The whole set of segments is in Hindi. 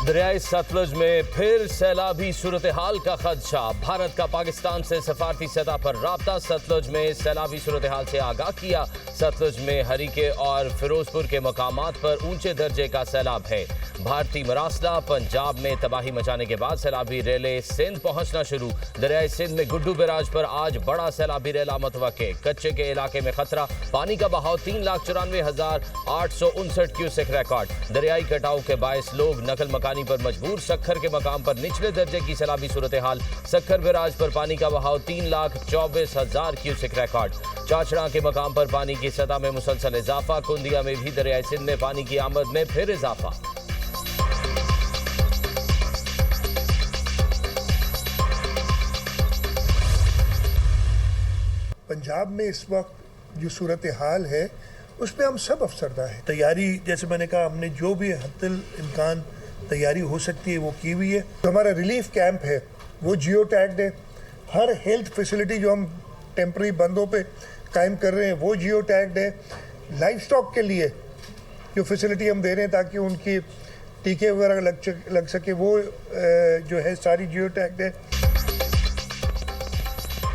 दरियाई सतलुज में फिर सैलाबी सूरत हाल का खदशा। भारत का पाकिस्तान से सफारती सतह पर राब्ता। सतलुज में सैलाबी सूरत हाल से आगाह किया। सतलुज में हरीके और फिरोजपुर के मकामात पर ऊंचे दर्जे का सैलाब है। भारतीय मरासला पंजाब में तबाही मचाने के बाद सैलाबी रेले सिंध पहुंचना शुरू। दरियाई सिंध में गुड्डू बैराज पर आज बड़ा सैलाबी रेला मुतवक्के। कच्चे के इलाके में खतरा। पानी का बहाव 3,94,859 क्यूसेक रिकॉर्ड। दरियाई कटाव के बायस लोग नकल मकानी पर मजबूर। सक्खर के मकाम पर निचले दर्जे की सैलाबी सूरत हाल। सक्खर बैराज पर पानी का बहाव 3,24,000 क्यूसेक रिकॉर्ड। चाचड़ा के मकाम पर पानी की सतह में मुसलसल इजाफा। कुंदिया में भी दरियाई सिंध में पानी की आमद में फिर इजाफा। पंजाब में इस वक्त जो सूरत हाल है उस पर हम सब अफसरदा हैं। तैयारी जैसे मैंने कहा, हमने जो भी हद्दुल इम्कान तैयारी हो सकती है वो की हुई है। तो हमारा रिलीफ कैंप है वो जियो टैग्ड है। हर हेल्थ फैसिलिटी जो हम टेम्पररी बंदों पे कायम कर रहे हैं वो जियो टैग्ड है। लाइफ स्टॉक के लिए जो फैसिलिटी हम दे रहे हैं ताकि उनकी टीके वगैरह लग सके वो जो है सारी जियो टैग्ड है।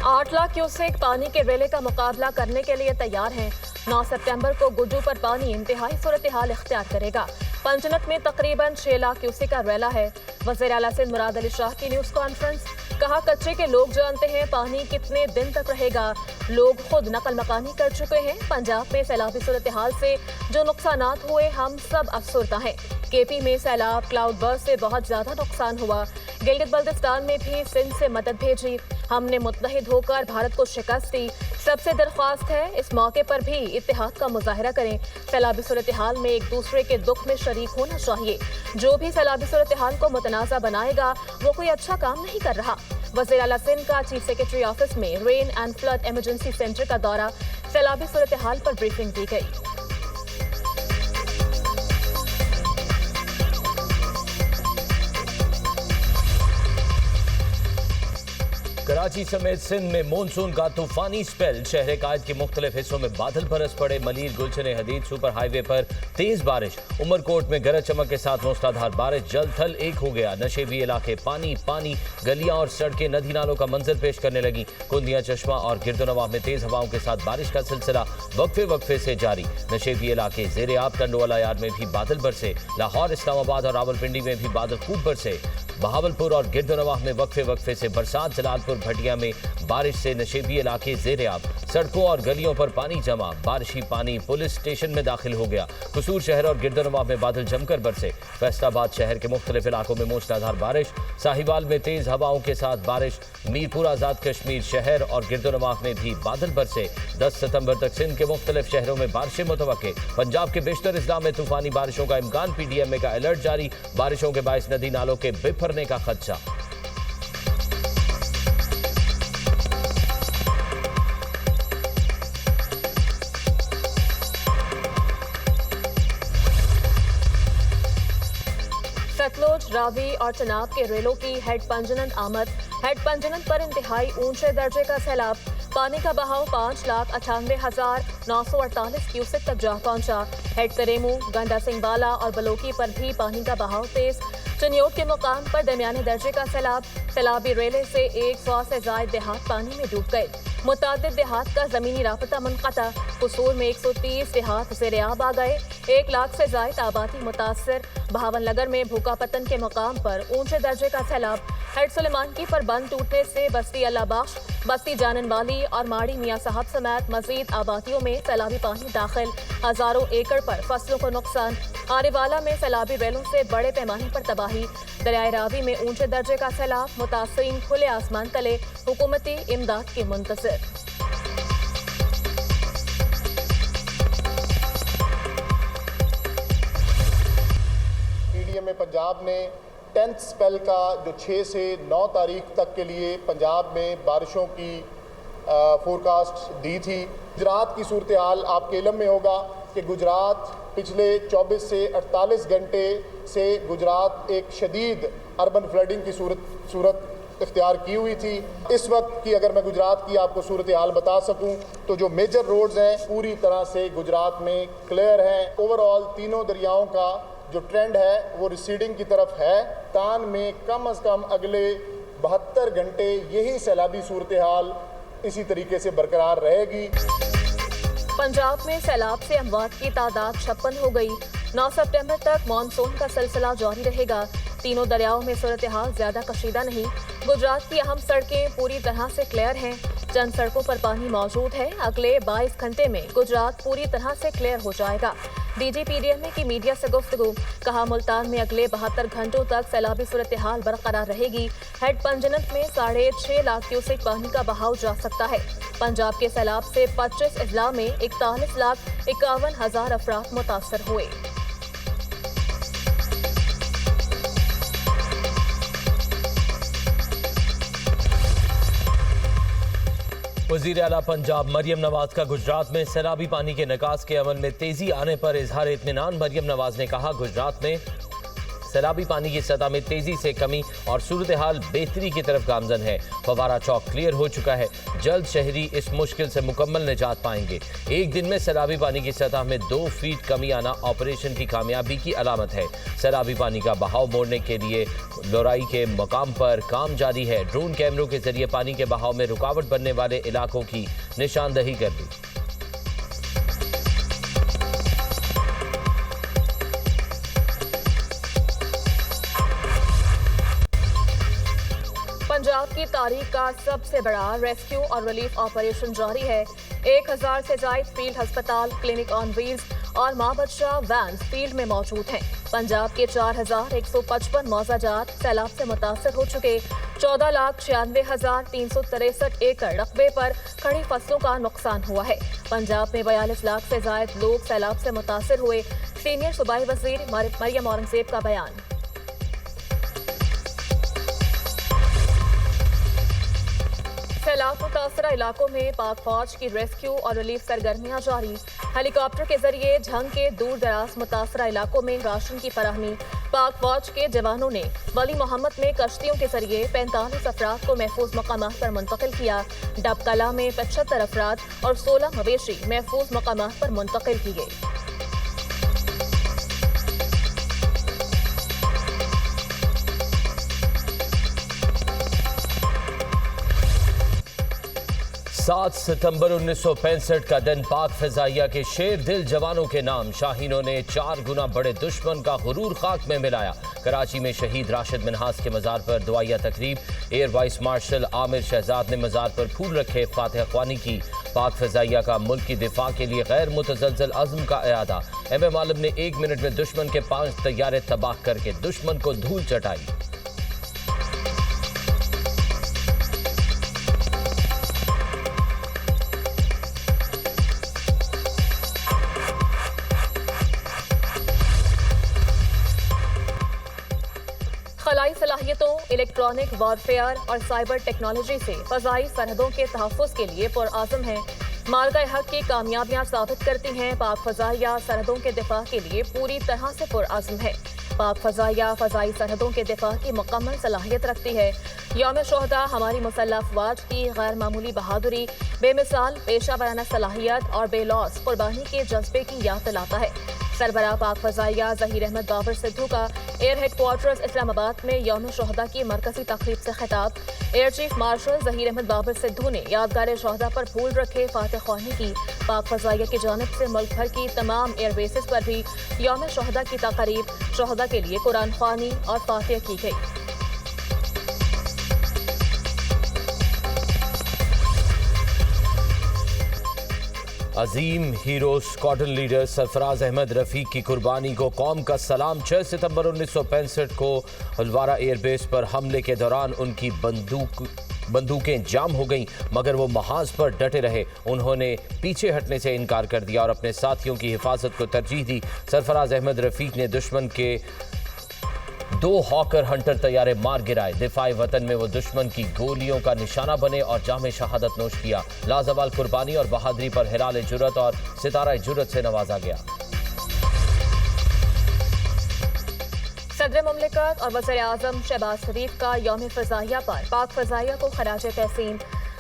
8 लाख क्यूसेक पानी के रेले का मुकाबला करने के लिए तैयार हैं। 9 सितंबर को गुड्डू पर पानी इंतहाई सूरत हाल इख्तियार करेगा। पंचनत में तकरीबन 6 लाख क्यूसेक का रेला है। वज़ीर आला सिंध मुराद अली शाह की न्यूज़ कॉन्फ्रेंस। कहा, कच्चे के लोग जानते हैं पानी कितने दिन तक रहेगा। लोग खुद नकल मकानी कर चुके हैं। पंजाब में सैलाबी सूरत हाल से जो नुकसानात हुए हम सब अफसरदा हैं। केपी में सैलाब क्लाउड बर्स्ट से बहुत ज्यादा नुकसान हुआ। गिलगित बल्तिस्तान में भी सिंध से मदद भेजी। हमने मुत्तहिद होकर भारत को शिकस्त दी। सबसे दरख्वास्त है इस मौके पर भी इत्तेहाद का मुजाहरा करें। सैलाबी सूरत हाल में एक दूसरे के दुख में शरीक होना चाहिए। जो भी सैलाबी सूरत हाल को मुतनाज़ा बनाएगा वो कोई अच्छा काम नहीं कर रहा। वज़ीर आला सिंध का चीफ सेक्रेटरी ऑफिस में rain and flood emergency centre का दौरा। सैलाबी सूरत हाल पर ब्रीफिंग दी गई। कराची समेत सिंध में मानसून का तूफानी स्पेल। शहर कायद के मुख्तलिफ हिस्सों में बादल बरस पड़े। मलीर गुलशन हदीद सुपर हाईवे पर तेज बारिश। उमरकोट में गरज चमक के साथ मूसलाधार बारिश। जल थल एक हो गया। नशेबी इलाके पानी पानी। गलियां और सड़कें नदी नालों का मंजर पेश करने लगी। कुंदिया चश्मा और गिरदोनवा में तेज हवाओं के साथ बारिश का सिलसिला वक्फे वक्फे से जारी। नशेबी इलाके जेर आब टंडोवाला यार्ड में भी बादल बरसे। लाहौर, इस्लामाबाद और रावलपिंडी में भी बादल खूब बरसे। बहावलपुर और गिरदोनवाह में वक्फे वक्फे से बरसात। जलालपुर भटिया में बारिश से नशेबी इलाके जेर आब। सड़कों और गलियों पर पानी जमा। बारिशी पानी पुलिस स्टेशन में दाखिल हो गया। कसूर शहर और गिरदोनवाह में बादल जमकर बरसे। फैसलाबाद शहर के मुख्तलिफ इलाकों में मूसलाधार बारिश। साहिवाल में तेज हवाओं के साथ बारिश। मीरपुर आजाद कश्मीर शहर और गिरदोनवाह में भी बादल बरसे। 10 सितंबर तक सिंध के मुख्तलिफ शहरों में बारिशें मुतवक्के। पंजाब के बेशतर अजला में तूफानी बारिशों का इम्कान। PDMA का अलर्ट जारी। बारिशों के बायस नदी नालों के बिफरने का खदशा। सतलुज, रावी और चनाब के रेलों की हेड पंजनत आमद। हेड पंजनत पर इंतहाई ऊंचे दर्जे का सैलाब। पानी का बहाव 5,98,948 क्यूसेक तक जा पहुंचा। हेड करेमू, गंडा सिंह बाला और बलोकी पर भी पानी का बहाव तेज। चनियोट के मुकाम पर दरमियाने दर्जे का सैलाब। सैलाबी रेले से 100 से ज्यादा देहात पानी में डूब गए। मुतादिद देहात का जमीनी राबता मुनक़ता। कसूर में 130 देहात ज़ेर आब आ गए। 1 लाख से ज्यादा आबादी मुतासर। बहावलनगर में भूखा पतन के मुकाम पर ऊंचे दर्जे का सैलाब। हेड सुलेमानकी पर बंद टूटने से बस्ती अल्लाह बख्श, बस्ती जानन वाली और माड़ी मियाँ साहब समेत मजीद आबादियों में सैलाबी पानी दाखिल। हजारों एकड़ पर फसलों को नुकसान। आरेवाला में सैलाबी रेलों से बड़े पैमाने पर तबाही। दरियाए रावी में ऊंचे दर्जे का सैलाब। मुतासरीन खुले आसमान तले हुकूमती इमदाद के मुंतज़िर। PDMA पंजाब ने 10th स्पेल का जो 6 से 9 तारीख तक के लिए पंजाब में बारिशों की फोरकास्ट दी थी। गुजरात की सूरत हाल आपके इल्म में होगा कि गुजरात पिछले 24 से 48 घंटे से गुजरात एक शदीद अर्बन फ्लडिंग की सूरत इख्तियार की हुई थी। इस वक्त की अगर मैं गुजरात की आपको सूरत हाल बता सकूं तो जो मेजर रोड्स हैं पूरी तरह से गुजरात में क्लियर हैं। ओवरऑल तीनों दरियाओं का जो ट्रेंड है वो रिसीडिंग की तरफ है। पाकिस्तान में कम से कम अगले 72 घंटे यही सैलाबी सूरत हाल इसी तरीके से बरकरार रहेगी। पंजाब में सैलाब से अमवात की तादाद 56 हो गई। 9 सितंबर तक मानसून का सिलसिला जारी रहेगा। तीनों दरियाओं में सूरत हाल ज्यादा कशीदा नहीं। गुजरात की अहम सड़कें पूरी तरह से क्लियर हैं। चंद सड़कों पर पानी मौजूद है। अगले 22 घंटे में गुजरात पूरी तरह से क्लियर हो जाएगा। DGPDMA की मीडिया से गुफ्तगू, कहा मुल्तान में अगले 72 घंटों तक सैलाबी सूरत हाल बरकरार रहेगी। हेड पंजनत में 6.5 लाख क्यूसेक पानी का बहाव जा सकता है। पंजाब के सैलाब से 25 अजला में 41,51,000 अफराद मुतासर हुए। वज़ीर आला पंजाब मरियम नवाज का गुजरात में सैलाबी पानी के निकास के अमल में तेजी आने पर इजहार इत्मीनान। मरियम नवाज ने कहा, गुजरात में सैलाबी पानी की सतह में तेजी से कमी और सूरत हाल बेहतरी की तरफ गामजन है। फवारा चौक क्लियर हो चुका है। जल्द शहरी इस मुश्किल से मुकम्मल निजात पाएंगे। एक दिन में सैलाबी पानी की सतह में 2 फीट कमी आना ऑपरेशन की कामयाबी की अलामत है। सैलाबी पानी का बहाव मोड़ने के लिए लोराई के मकाम पर काम जारी है। ड्रोन कैमरों के जरिए पानी के बहाव में रुकावट बनने वाले इलाकों की निशानदही कर दी। पंजाब की तारीख का सबसे बड़ा रेस्क्यू और रिलीफ ऑपरेशन जारी है। 1000 से जायद फील्ड अस्पताल, क्लिनिक ऑन व्हील्स और मां बच्चा वैन फील्ड में मौजूद हैं। पंजाब के 4155 मौजाजात सैलाब से मुतासर हो चुके। 14,96,363 एकड़ रकबे पर खड़ी फसलों का नुकसान हुआ है। पंजाब में 42 लाख से जायद लोग सैलाब से मुतासर हुए। सीनियर सूबाई वजीर मरियम औरंगजेब का बयान। सैलाब मुतासरा इलाकों में पाक फौज की रेस्क्यू और रिलीफ सरगर्मियां जारी। हेलीकॉप्टर के जरिए झंग के दूर दराज मुतासरा इलाकों में राशन की फराहमी। पाक फौज के जवानों ने वली मोहम्मद में कश्तियों के जरिए 45 अफराद को महफूज मकामात पर मुंतकिल किया। डबकला में 75 अफराद और 16 मवेशी महफूज मकामात पर मुंतकिल की गई। सात सितंबर 1965 का दिन पाक फिजाइया के शेर दिल जवानों के नाम। शाहीनों ने 4 गुना बड़े दुश्मन का गुरूर खाक में मिलाया। कराची में शहीद राशिद मिन्हास के मज़ार पर दुआया तकरीब। Air vice marshal Amir Shahzad ने मज़ार पर फूल रखे, फातिहा ख्वानी की। पाक फिजाइया का मुल्क की दिफा के लिए गैर मुतज़लज़ल अज़्म का इरादा। MM आलम ने 1 मिनट में दुश्मन के 5 तैयारे तबाह करके दुश्मन को धूल चटाई। खलाई सलाहियतों, इलेक्ट्रॉनिक वॉरफेयर और साइबर टेक्नोलॉजी से फ़ज़ाई सरहदों के तहफ़्फ़ुज़ के लिए पुरआज़म है। मार्का हक की कामयाबियां साबित करती हैं पाक फ़ज़ाइया सरहदों के दिफा के लिए पूरी तरह से पुरआज़म है। पाक फ़ज़ाइया फ़ज़ाई सरहदों के दिफा की मुकम्मल सलाहियत रखती है। यौम शोहदा हमारी मुसल्लह अफ़वाज की गैर मामूली बहादुरी, बेमिसाल पेशा वराना सलाहियत और बेलौस कुर्बानी के जज्बे की याद दिलाता है। सरबराह पाक फ़ज़ाइया ज़हीर अहमद बाबर सिद्धू का एयर हेडक्वार्टर्स इस्लामाबाद में यौम शोहदा की मरकज़ी तक़रीब से खिताब। Air chief marshal Zaheer Ahmed Babar Sidhu ने यादगार शोहदा पर फूल रखे, फातिहा ख्वानी की। पाक फ़ज़ाइया की जानिब से मुल्क भर की तमाम एयर बेसिस पर भी यौम शोहदा की तक़रीब, शोहदा के लिए कुरान ख्वानी और फातिहा की गई। अजीम hero squadron leader Sarfaraz Ahmed Rafiq की कुर्बानी को कौम का सलाम। 6 सितंबर 1965 को हल्द्वारा एयरबेस पर हमले के दौरान उनकी बंदूकें जाम हो गईं, मगर वो महाज पर डटे रहे। उन्होंने पीछे हटने से इनकार कर दिया और अपने साथियों की हिफाजत को तरजीह दी। सरफराज अहमद रफ़ीक ने दुश्मन के 2 हॉकर हंटर तैयारे मार गिराए। दिफाए वतन में वो दुश्मन की गोलियों का निशाना बने और जामे शहादत नोश किया। लाजवाल कुर्बानी और बहादुरी पर हिलाल जुर्रत और सितारा जुर्रत से नवाजा गया। सदर मुमलिकत और वज़ीर आज़म शहबाज शरीफ का यौम फ़ज़ाइया पर पाक फ़ज़ाइया को खराज तहसीन।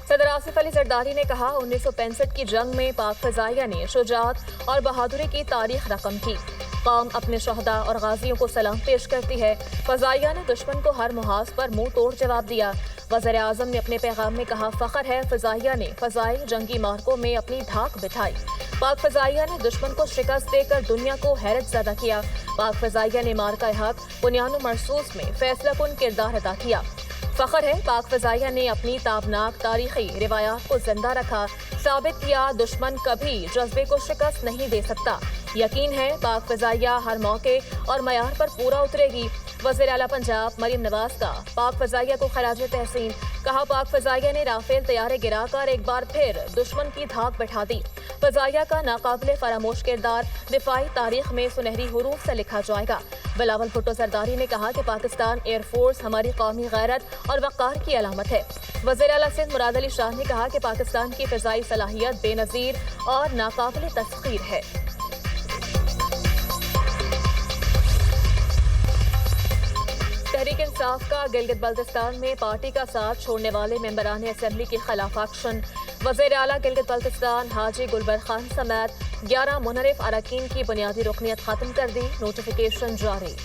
सदर आसिफ अली जरदारी ने कहा, 1965 की जंग में पाक फ़ज़ाइया ने शुजाअत और बहादुरी की तारीख रकम की। कौम अपने शहदा और गाजियों को सलाम पेश करती है। फजाइया ने दुश्मन को हर मुहाज पर मुंह तोड़ जवाब दिया। वज़ीर आज़म ने अपने पैगाम में कहा, फख्र है फजाइया ने फजाई जंगी मार्कों में अपनी धाक बिठाई। पाक फजाइया ने दुश्मन को शिकस्त देकर दुनिया को हैरत ज़दा किया। पाक फजाइया ने मार्का हक बुनियान मरसूस में फैसला कुन किरदार अदा किया। फख्र है पाक फजाइया ने अपनी ताबनाक तारीखी रिवायात को जिंदा रखा, साबित किया दुश्मन कभी जज्बे को शिकस्त नहीं दे सकता। यकीन है पाक फजाइया हर मौके और मयार पर पूरा उतरेगी। वज़ीर आला पंजाब मरीम नवाज का पाक फजाइया को खराज तहसीन। कहा, पाक फजाइया ने राफेल तैयारे गिराकर एक बार फिर दुश्मन की धाक बैठा दी। फजाइया का नाकाबिले फरामोश किरदार दिफाई तारीख में सुनहरी हुरूफ से लिखा जाएगा। बिलावल भुट्टो जरदारी ने कहा कि पाकिस्तान एयरफोर्स हमारी कौमी गैरत और वक़ार की अलामत है। वज़ीर आला सिंध मुराद अली शाह ने कहा कि पाकिस्तान की फ़िज़ाई सलाहियत बेनज़ीर और नाकाबिले तस्ख़ीर है। तहरीक इंसाफ का गिलगित बल्तिस्तान में पार्टी का साथ छोड़ने वाले मेंबरान असेंबली के खिलाफ एक्शन। वज़ीर आला गिलगित बल्तिस्तान हाजी गुलबर खान समेत 11 मुनरिफ अरकान की बुनियादी रुकनियत खत्म कर दी, नोटिफिकेशन जारी।